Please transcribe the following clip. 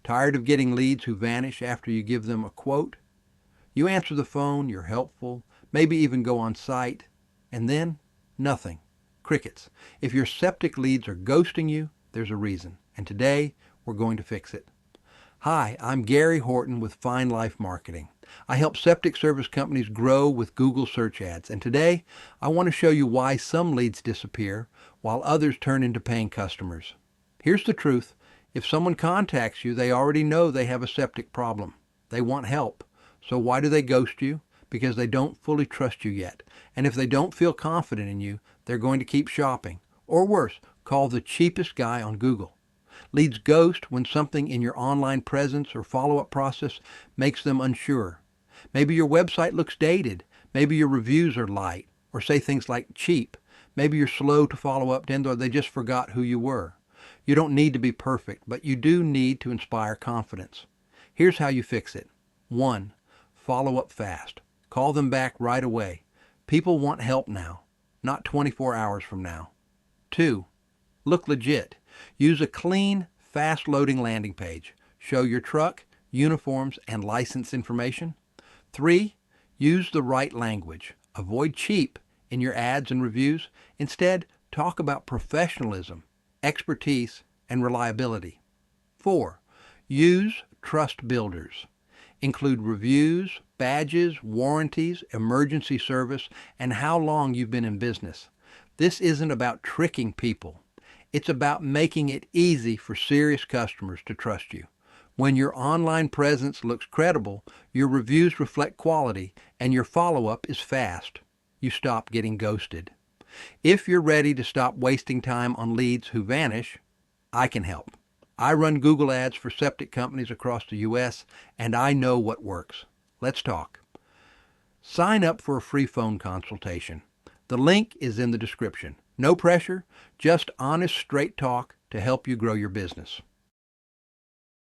Tired of getting leads who vanish after you give them a quote? You answer the phone, you're helpful, maybe even go on site, and then nothing. Crickets. If your septic leads are ghosting you, there's a reason. And today, we're going to fix it. Hi, I'm Gary Horton with Fine Life Marketing. I help septic service companies grow with Google search ads. And today, I want to show you why some leads disappear while others turn into paying customers. Here's the truth. If someone contacts you, they already know they have a septic problem. They want help. So why do they ghost you? Because they don't fully trust you yet. And if they don't feel confident in you, they're going to keep shopping. Or worse, call the cheapest guy on Google. Leads ghost when something in your online presence or follow-up process makes them unsure. Maybe your website looks dated. Maybe your reviews are light or say things like cheap. Maybe you're slow to follow up, or they just forgot who you were. You don't need to be perfect, but you do need to inspire confidence. Here's how you fix it. 1. Follow up fast. Call them back right away. People want help now, not 24 hours from now. 2. Look legit. Use a clean, fast-loading landing page. Show your truck, uniforms, and license information. 3. Use the right language. Avoid cheap in your ads and reviews. Instead, talk about professionalism, expertise, and reliability. 4. Use trust builders. Include reviews, badges, warranties, emergency service, and how long you've been in business. This isn't about tricking people. It's about making it easy for serious customers to trust you. When your online presence looks credible, your reviews reflect quality, and your follow-up is fast. You stop getting ghosted. If you're ready to stop wasting time on leads who vanish, I can help. I run Google ads for septic companies across the U.S., and I know what works. Let's talk. Sign up for a free phone consultation. The link is in the description. No pressure, just honest, straight talk to help you grow your business.